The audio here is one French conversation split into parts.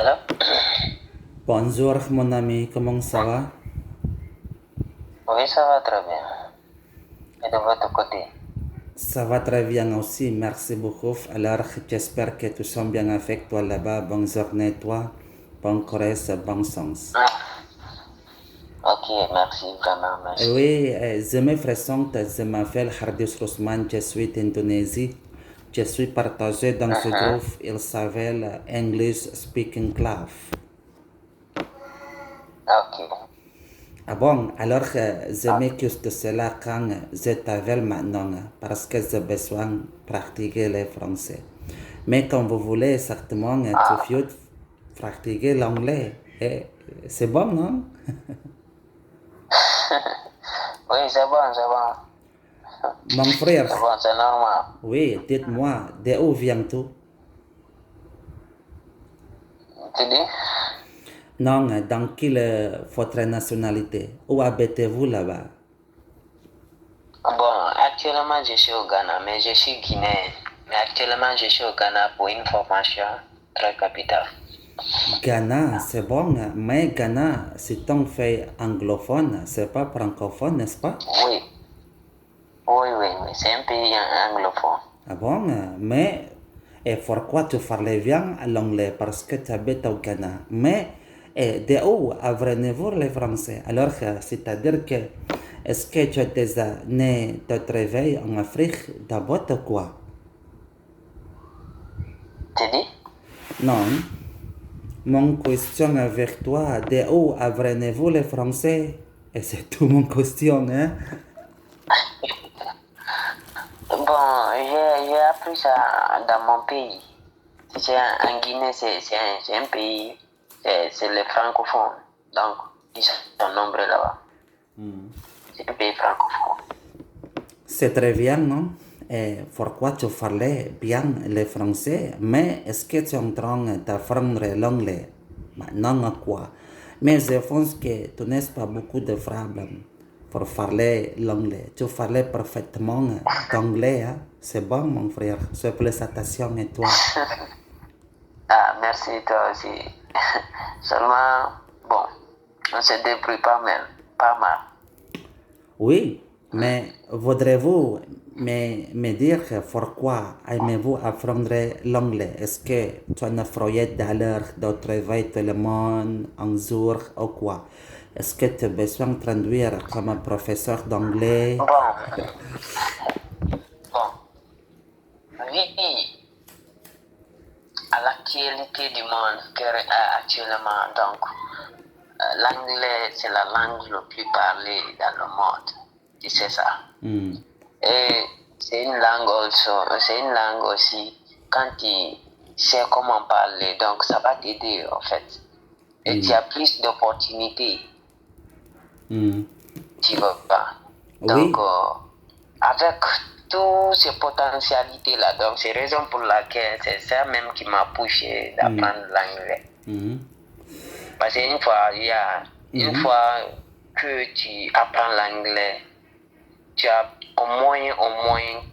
Alors, Bonjour mon ami, comment ça va? oui, ça va très bien. Et de votre côté? Ça va très bien aussi, merci beaucoup. Alors, j'espère que tout sont bien avec toi là-bas. Bonne journée toi, bon courage, bon sens. Ah, ok, merci, vraiment, merci. Oui, je me présente, je m'appelle Hardis Rousman, je suis d'Indonésie. Je suis partagé dans ce Mhm. groupe, il s'appelle English Speaking Club. Ok, Ah bon, alors je ok. m'excuse de cela quand je t'appelle maintenant parce que j'ai besoin de pratiquer le français. Mais quand vous voulez certainement tout Ah, de pratiquer l'anglais, c'est bon, non? oui, c'est bon, c'est bon. Mon frère, C'est bon, c'est normal. oui, dites-moi, de où viens-tu? Tu dis? Non, dans quelle votre nationalité? Où habitez-vous là-bas? Bon, actuellement, je suis au Ghana, mais je suis guinéen. Mais actuellement, je suis au Ghana pour une formation très capitale. Ghana, c'est bon, mais Ghana, c'est un fait anglophone, c'est pas francophone, n'est-ce pas? Oui, oui, oui, oui, c'est un pays anglophone. Ah bon, mais et pourquoi tu parles bien l'anglais? Parce que tu habites au Ghana. Mais de où apprenez-vous le français? Alors, c'est-à-dire que est-ce que tu as déjà né de te réveil en Afrique d'abord ou quoi? Tu dis? Non. Mon question avec toi, de où apprenez-vous le français? Et c'est tout mon question, hein? Bon, j'ai appris ça dans mon pays. C'est en Guinée, c'est un pays, c'est les francophones. Donc, ils sont nombreux là-bas. C'est un pays francophone. C'est très bien, non? Et pourquoi tu parlais bien le français, mais est-ce que tu es en train d'apprendre l'anglais? Maintenant, quoi? Mais je pense que tu n'as pas beaucoup de problèmes pour parler l'anglais. Tu parlais parfaitement d'anglais, hein? C'est bon, mon frère. Félicitations et toi. Ah, merci toi aussi. Seulement, bon, on se débrouille pas mal. Pas mal. Oui, mais voudrez-vous me dire pourquoi aimez-vous apprendre l'anglais? Est-ce que tu as un projet d'aller de travailler tout le monde un jour ou quoi? Est-ce que tu as besoin de traduire comme un professeur d'anglais? Bon, bon, oui, à l'actualité du monde actuellement, donc, l'anglais, c'est la langue la plus parlée dans le monde. Tu sais ça. Hmm. Et c'est une langue aussi, quand tu sais comment parler, donc ça va t'aider en fait. Et tu Hmm. as plus d'opportunités, Hmm. tu vois pas. Donc, Oui. avec toutes ces potentialités-là, donc c'est raison pour laquelle c'est ça même qui m'a poussé Hmm. d'apprendre l'anglais. Hmm. Parce qu'une fois, une Hmm. fois que tu apprends l'anglais, tu as au moins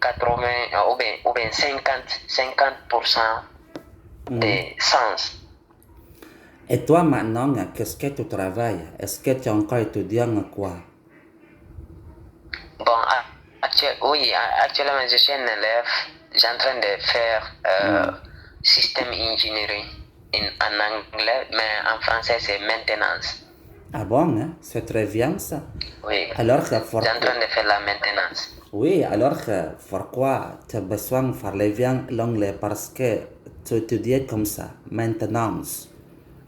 80 ou bien 50% Hmm. des sens. Et toi maintenant, qu'est-ce que tu travailles? Est-ce que tu es encore étudiant ou quoi? Bon, oui, actuellement, je suis un élève. J'ai en train de faire Hmm. système engineering en anglais, mais en français, c'est maintenance. Ah bon, hein? C'est très bien ça. Oui, Alors, j'ai en pourquoi? train de faire la maintenance. Oui, alors pourquoi tu as besoin de parler bien l'anglais? Parce que tu étudies comme ça, maintenance,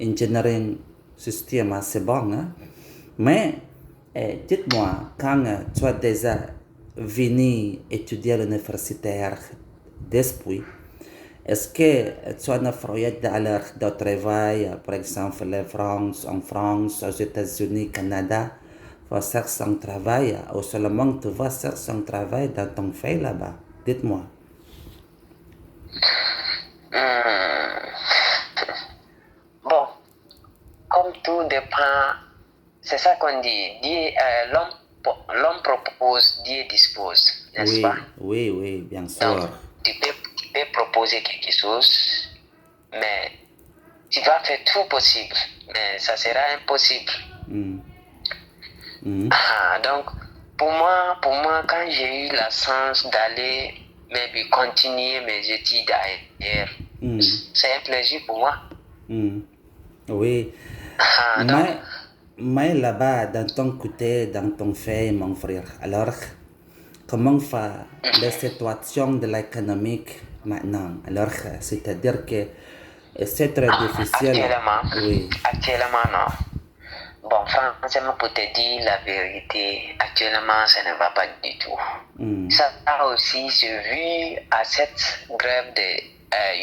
engineering, système, c'est bon, hein? Mais dites-moi, quand tu as déjà venu étudier à l'université d'Esprit, est-ce que tu as un projet d'aller de travail, par exemple, en France, aux États-Unis, Canada, pour chercher un travail, ou seulement tu vas chercher un travail dans ton pays là-bas? Dites-moi. Hmm. Bon, comme tout dépend, c'est ça qu'on dit. L'homme propose, Dieu dispose, n'est-ce pas? Oui, oui, oui, bien Donc, sûr. tu peux proposer quelque chose, mais tu vas faire tout possible, mais ça sera impossible. Donc, pour moi, quand j'ai eu la chance d'aller, maybe continuer mes études ailleurs, c'est un plaisir pour moi. Oui. Donc, Mais là-bas, dans ton côté, dans ton fait, mon frère, alors, comment fait la situation de l'économie maintenant? Alors, c'est-à-dire que c'est très difficile. Actuellement, non. Bon, franchement, pour te dire la vérité, actuellement, ça ne va pas du tout. Ça a aussi se vu à cette grève de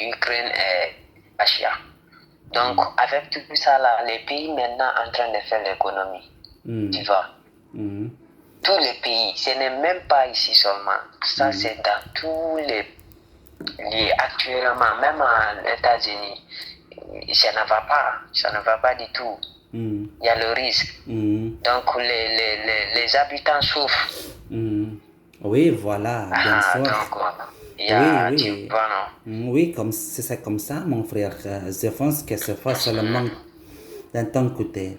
Ukraine et Russie. Donc, avec tout ça, là, les pays maintenant en train de faire l'économie. Tu vois? Tous les pays, ce n'est même pas ici seulement. Ça, c'est dans tous les pays actuellement, même aux États-Unis. Ça ne va pas du tout. Il y a le risque. Donc, les habitants souffrent. Oui, voilà, bien sûr. Donc, Oui. Oui, c'est comme ça, mon frère. Je pense que c'est pas seulement d'un ton côté.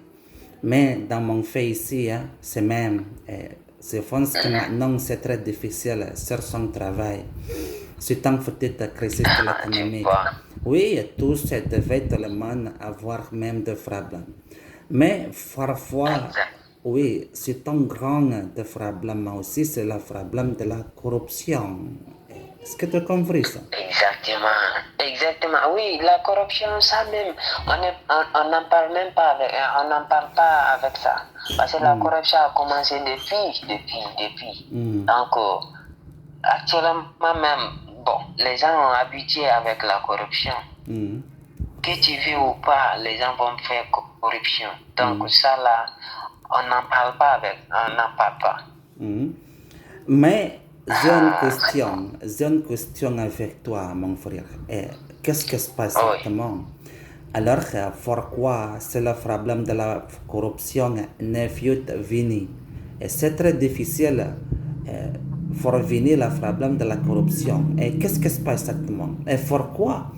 Mais dans mon fait ici, c'est même. Je pense que maintenant c'est très difficile sur son travail. C'est une petite crise économique. Oui, tous devaient tellement avoir même des problèmes. Mais parfois, oui, c'est un grand problème aussi, c'est le problème de la corruption. Est-ce que tu as compris ça? Exactement. Oui, la corruption, ça même, on n'en parle même pas on n'en parle pas avec ça. Parce que la corruption a commencé depuis. Donc, actuellement même, bon, les gens ont habitué avec la corruption. Que tu veux ou pas, les gens vont faire corruption. Donc, ça là, on n'en parle pas Mais j'ai une question avec toi, mon frère. Qu'est-ce qui se passe exactement? Alors, pourquoi c'est le problème de la corruption n'est venu? Et c'est très difficile pour venir le problème de la corruption. Et qu'est-ce qui se passe exactement? Et pourquoi?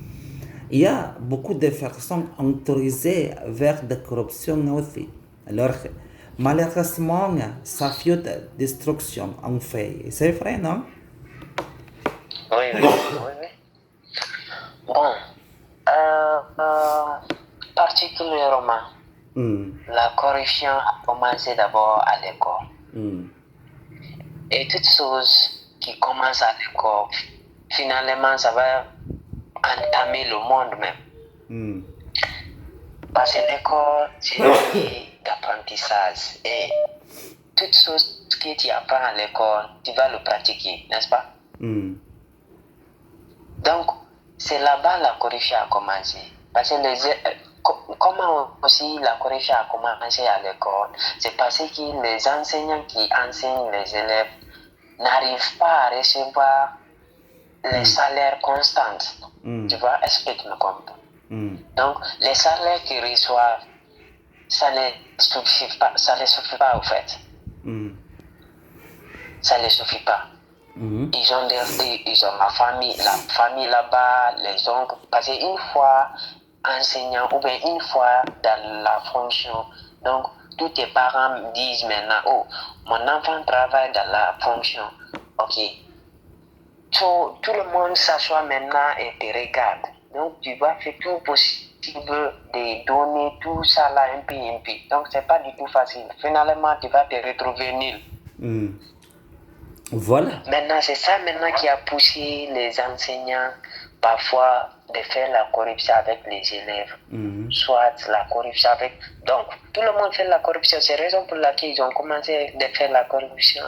Il y a beaucoup de personnes autorisées vers la corruption aussi. Alors, malheureusement, ça fait de destruction en fait. C'est vrai, non? Oui. Bon, particulièrement, la corruption a commencé d'abord à l'école. Et toutes choses qui commencent à l'école, finalement, ça va entamer le monde même. Parce que l'école, c'est un lieu d'apprentissage. Et toutes choses que tu apprends à l'école, tu vas le pratiquer, n'est-ce pas? Donc, c'est là-bas la corruption a commencé. Parce que comment aussi la corruption a commencé à l'école, c'est parce que les enseignants qui enseignent les élèves n'arrivent pas à recevoir les salaires constants. Tu vois, explique-moi comment. Donc, les salaires qu'ils reçoivent, ça ne suffit pas au fait. Ça ne suffit pas. Ils ont la famille là-bas, les oncles. Parce qu'une fois enseignant ou bien une fois dans la fonction, donc tous tes parents disent maintenant, oh, mon enfant travaille dans la fonction. Ok. Tout le monde s'assoit maintenant et te regarde. Donc tu vas faire tout possible de donner tout ça là un peu. Donc c'est pas du tout facile. Finalement, tu vas te retrouver nul. Voilà. Maintenant, c'est ça maintenant qui a poussé les enseignants parfois de faire la corruption avec les élèves. Soit la corruption avec... Donc, tout le monde fait la corruption. C'est la raison pour laquelle ils ont commencé de faire la corruption.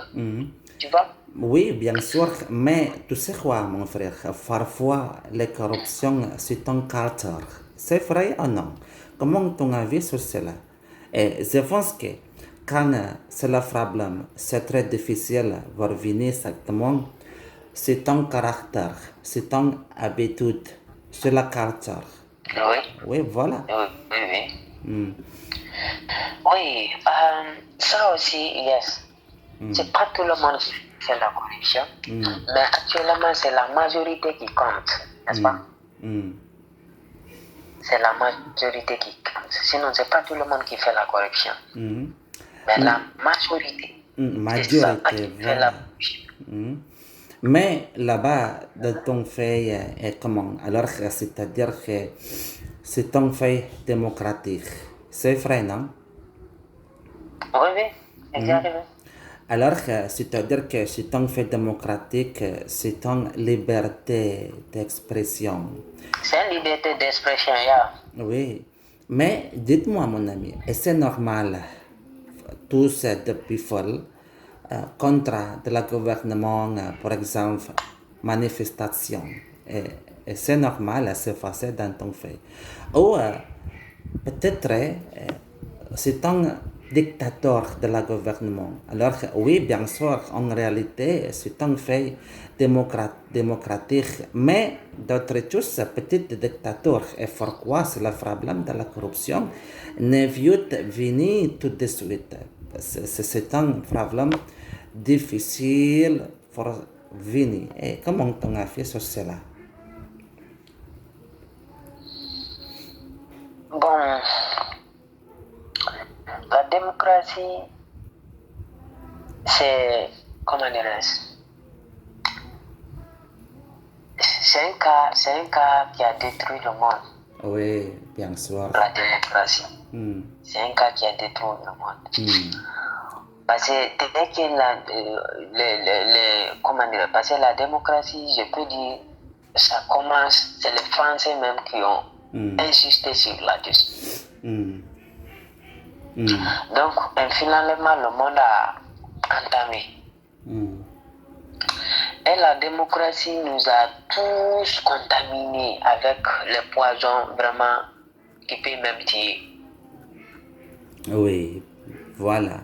Tu vois? Oui, bien sûr. Mais tu sais quoi, mon frère? Parfois, la corruption, c'est un caractère. C'est vrai ou non? Comment ton avis sur cela? Et je pense que quand c'est le problème, c'est très difficile de revenir exactement. C'est un caractère, c'est une habitude, c'est le caractère. Oui. Oui, voilà. Oui, ça aussi, yes. C'est pas tout le monde qui fait la corruption, mais actuellement, c'est la majorité qui compte, n'est-ce pas? c'est la majorité qui... Sinon, c'est pas tout le monde qui fait la corruption. Mhm. Mais la majorité, c'est ça Majorité, qui fait la voilà. Mhm. Mais là-bas, dans ton fait est comment? Alors, c'est-à-dire que c'est un fait démocratique. C'est vrai, non? Oui, oui, exactement. Alors, c'est-à-dire que c'est un fait démocratique, c'est une liberté d'expression. C'est une liberté d'expression, yeah. Oui, mais dites-moi, mon ami, est-ce normal tout cette people contre de la gouvernement, par exemple, manifestation? Et c'est normal, c'est facile dans ton fait. Ou peut-être c'est un dictateur de la gouvernement. Alors oui, bien sûr, en réalité, c'est un fait démocratique, mais d'autres choses, petit dictateur. Et pourquoi c'est le problème de la corruption ne vient venir tout de suite. C'est un problème difficile pour venir. Et comment on a fait sur cela? Bon, la démocratie, c'est, comment dirais-je, c'est un cas qui a détruit le monde, Oui, bien sûr. la démocratie. C'est un cas qui a détruit le monde. Parce que dès que comment dire, parce que la démocratie, je peux dire, ça commence, c'est les Français même qui ont insisté sur là-dessus. Donc, finalement, le monde a entamé. Et la démocratie nous a tous contaminés avec le poison vraiment qui peut même tuer. Oui, voilà.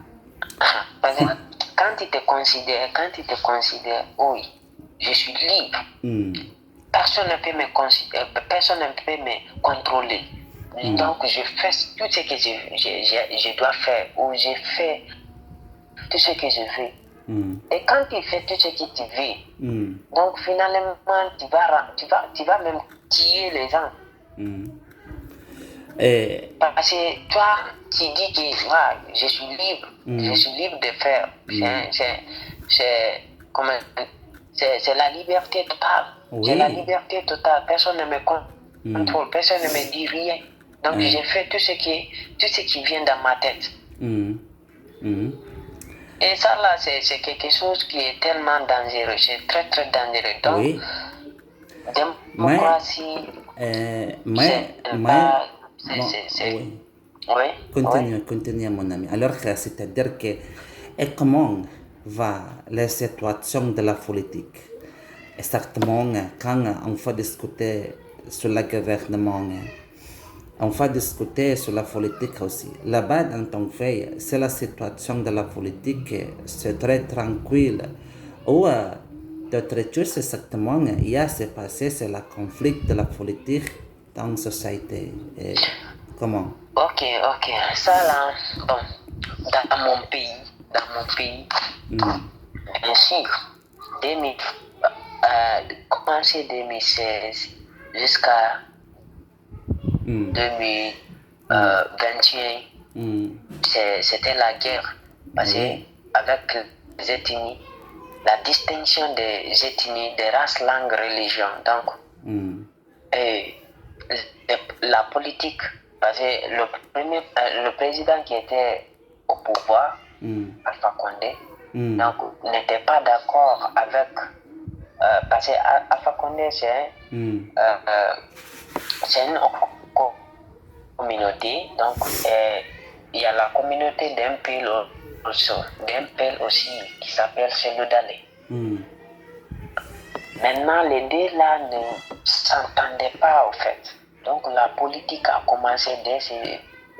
Parce que quand tu te considères, oui, je suis libre. Personne ne peut me considérer, personne ne peut me contrôler. Donc je fais tout ce que je dois faire, ou je fais tout ce que je veux. Et quand tu fais tout ce que tu veux, donc finalement tu vas même tuer les gens. Et Parce que toi, tu dis que je suis libre de faire. C'est la liberté totale. C'est la oui, liberté totale. Personne ne me contrôle, personne ne me dit rien. Donc je fais tout ce qui vient dans ma tête. Et ça là, c'est quelque chose qui est tellement dangereux, c'est très très dangereux. Donc, oui. démocratie, Oui. oui. Continue, mon ami. Alors, c'est-à-dire que, et comment va la situation de la politique? Exactement, quand on va discuter sur le gouvernement, on va discuter sur la politique aussi. Là-bas, dans ton fait, c'est la situation de la politique, c'est très tranquille. Ou d'autres choses, exactement, il y a ce passé, c'est le conflit de la politique dans la société. Et comment? Ok. Ça là, bon, dans mon pays, bien sûr, 2000, commencé 2016 jusqu'à 2021, c'était la guerre. Parce qu'avec les ethnies, la distinction des ethnies, des races, langues, religions, donc, la politique, parce que le président qui était au pouvoir, Alpha Condé, donc n'était pas d'accord avec, parce que Alpha Condé c'est une communauté, donc il y a la communauté d'Empel aussi qui s'appelle Seludale. Maintenant, les deux là ne s'entendaient pas au fait. Donc la politique a commencé dès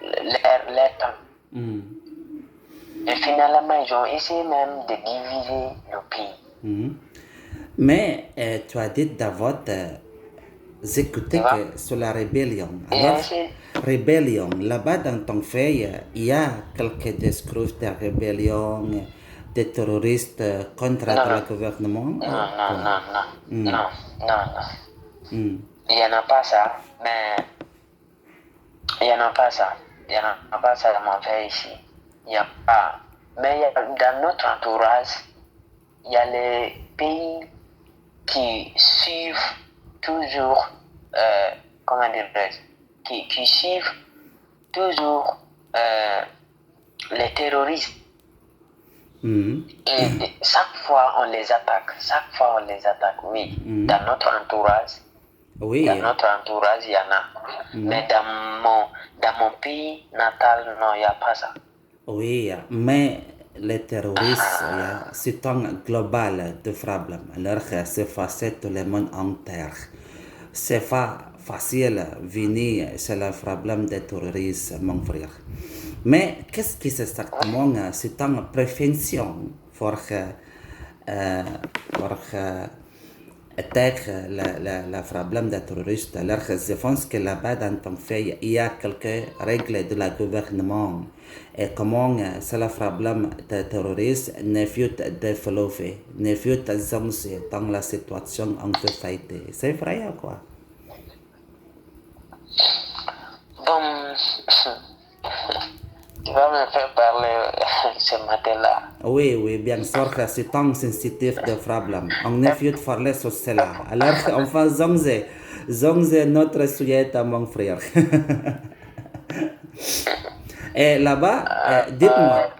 leur temps. Et finalement, ils ont essayé même de diviser le pays. Mais tu as dit d'abord écouter que sur la rébellion. Alors, rébellion, là-bas dans ton fait, il y a quelques discours de rébellion, des terroristes contre le gouvernement? Non. Il n'y en a pas ça, mais Il n'y en a pas ça. Il n'y en a pas ça dans mon pays ici. Il n'y a pas. Mais dans notre entourage, il y a les pays qui suivent toujours, comment dirais-je, qui suivent toujours les terroristes. Et chaque fois on les attaque, oui. Dans notre entourage, Oui. il y en a. Mais dans mon pays natal, non, il n'y a pas ça. Oui, mais les terroristes, c'est un global de problème. Alors que c'est facile tout le monde entier. C'est pas facile venir sur le problème des terroristes, mon frère. Mais qu'est-ce qui c'est exactement? C'est une prévention pour attaquer le problème des terroristes. Alors que je pense que là-bas, dans ton pays, il y a quelques règles de la gouvernement. Et comment c'est le problème des terroristes ne fut développé, ne fut annoncé dans la situation en société. C'est vrai ou quoi? Bon, tu vas me faire parler ce matin-là. Oui, bien sûr que c'est un sensitif de problème. On ne peut parler sur cela. Alors, enfin, zongze notre sujet, mon frère. Et là-bas, dites-moi,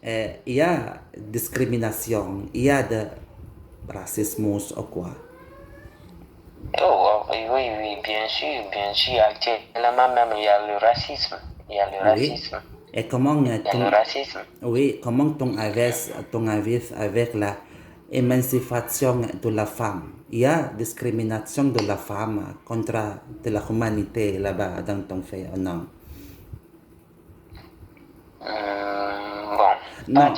il y a discrimination, il y a de racisme ou quoi? Oh, oui, bien sûr. Actuellement même, il y a le racisme. Oui. Et comment le racisme. oui, comment ton avis avec la émancipation de la femme? Il y a discrimination de la femme contre de la humanité là-bas dans ton pays, non? Bon, Non.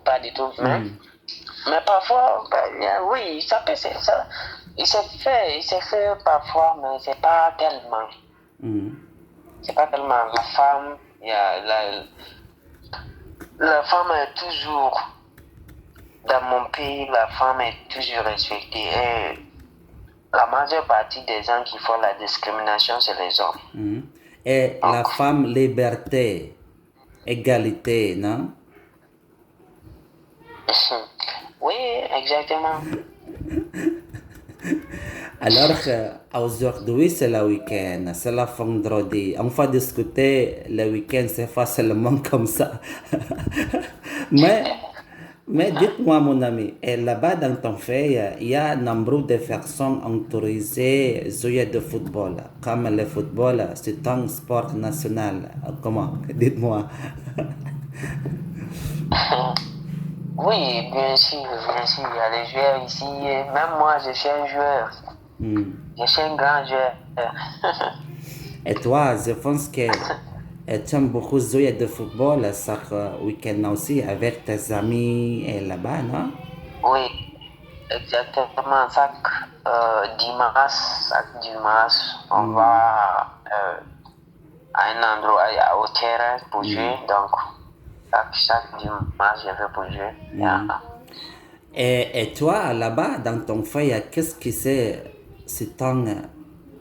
pas du tout. Mais parfois, oui, ça peut, ça, il se fait parfois, mais c'est pas tellement. C'est pas tellement. La femme, la femme est toujours, dans mon pays, la femme est toujours respectée. Et la majeure partie des gens qui font la discrimination, c'est les hommes. Et la femme, liberté, égalité, non? Oui, exactement. Alors aujourd'hui c'est le week-end, c'est le vendredi. On va discuter le week-end, c'est facilement comme ça. mais dites-moi mon ami, et là-bas dans ton pays, il y a nombre de personnes autorisées à jouer de football. Comme le football, c'est un sport national. Comment? Dites-moi. Oui, bien sûr, il y a des joueurs ici. Même moi, je suis un joueur. Je suis un grand joueur. Et toi, je pense que tu aimes beaucoup jouer de football chaque week-end aussi avec tes amis et là-bas, non? Oui, exactement. Chaque dimanche, on va à un endroit, au terrain pour jouer. Donc, chaque dimanche, je vais pour jouer. Et toi, là-bas, dans ton pays, qu'est-ce que c'est un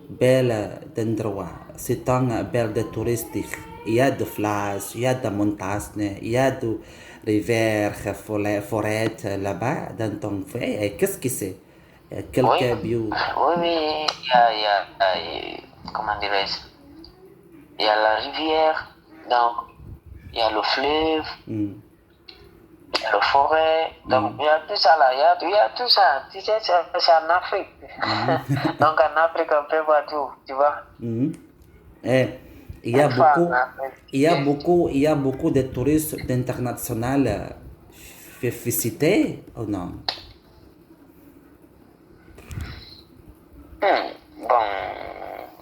bel endroit, c'est un bel de touristique. Il y a de plages, il y a de montagnes, il y a de rivières, forêts là-bas, dans ton pays. Et qu'est-ce que c'est? Quelques views. Oui, comment dirais-je? Il y a la rivière, donc il y a le fleuve, il y a la forêt, donc il y a tout ça là, il y a tout ça. Tu sais, c'est en Afrique. Donc en Afrique, on peut voir tout, tu vois. Et il y a beaucoup de touristes internationaux visités ou non? Bon,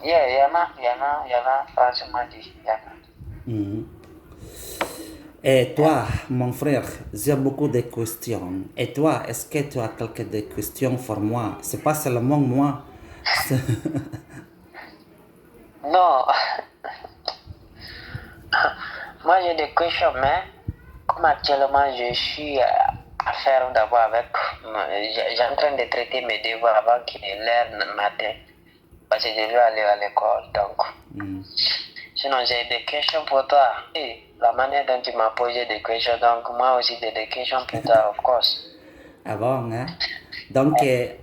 il y en a, franchement dit, il y en a. Et toi, mon frère, j'ai beaucoup de questions. Et toi, est-ce que tu as quelques questions pour moi? C'est pas seulement moi. Non, moi j'ai des questions, mais comme actuellement je suis à faire d'abord avec, j'ai en train de traiter mes devoirs avant qu'il est l'heure matin, parce que je vais aller à l'école, donc Sinon, j'ai des questions pour toi. Et la manière dont tu m'as posé des questions, donc moi aussi j'ai des questions pour toi, of course. Ah bon, hein? Donc, Yeah,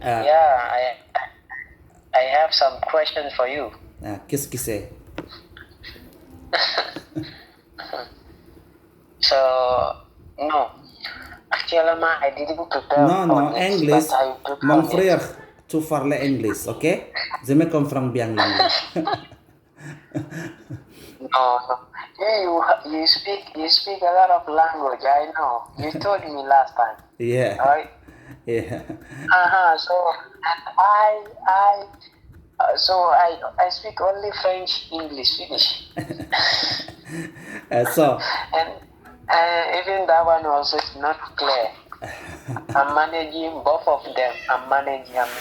I have some questions for you. qu'est-ce que c'est? So, no. Actuellement, I didn't prepare Non, for non, this, English. but I prepare Mon next. frère, tu parles anglais, ok? Je me comprends bien l'anglais. No, no. You speak a lot of language. I know. You told me last time. Yeah, Alright. yeah. So I speak only French, English, Finnish, So, and even that one also is not clear. I'm managing both of them. I'm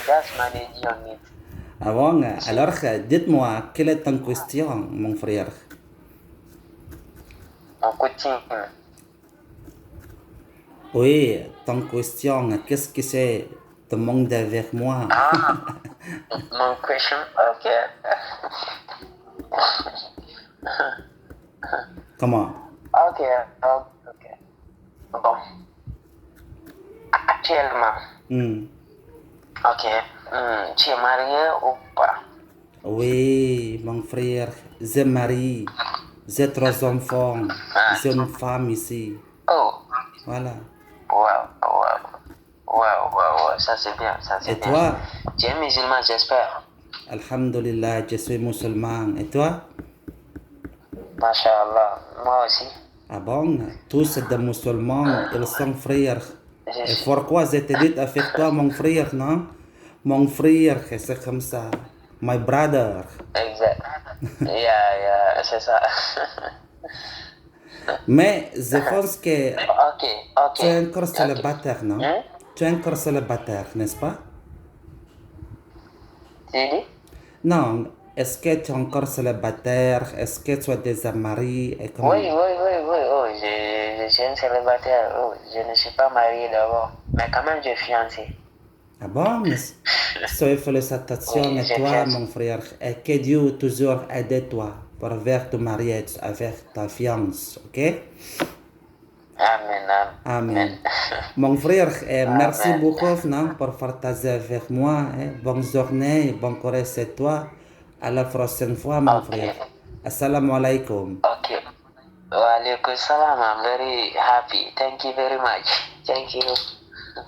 just managing on it. ah bon, alors dites-moi, quelle est ton question, mon frère? Mon coaching. Oui, ton question, qu'est-ce que c'est? Demande avec moi. Mon question. Okay. Comment? Okay. Okay. Bon. Actuellement. Ok. Tu es marié ou pas? Oui, mon frère, j'ai marié, j'ai 3 enfants, j'ai une femme ici. Oh. Voilà. Wow. Ça c'est bien, ça c'est Et bien. toi? Tu es musulman, j'espère. Alhamdulillah, je suis musulman. Et toi? Masha'Allah. Moi aussi. Ah bon? Tous des musulmans, ils sont frères. Et pourquoi je te dis avec toi, mon frère, non? Mon frère, c'est comme ça. My brother. Exact. Yeah, c'est ça. Mais je pense que Ok. tu es encore célibataire, non? Tu es encore célibataire, n'est-ce pas? Tu dis? Non. Est-ce que tu es encore célibataire? Est-ce que tu es déjà marié? Et comment? Oui. Oh, je suis un célibataire. Oh, je ne suis pas marié d'abord. Mais quand même, je suis fiancé. Ah bon? Sois félicitations Oui, à j'ai toi, bien. mon frère, et que Dieu toujours aide toi pour faire ton mariage avec ta fiance, ok? Amen. Mon frère, merci Amen. beaucoup non, pour partager avec moi. Bonne journée, bon courage à toi. À la prochaine fois, mon frère. Assalamu alaikum. Okay. Wa alaikum salam. I'm very happy. Thank you very much. Thank you.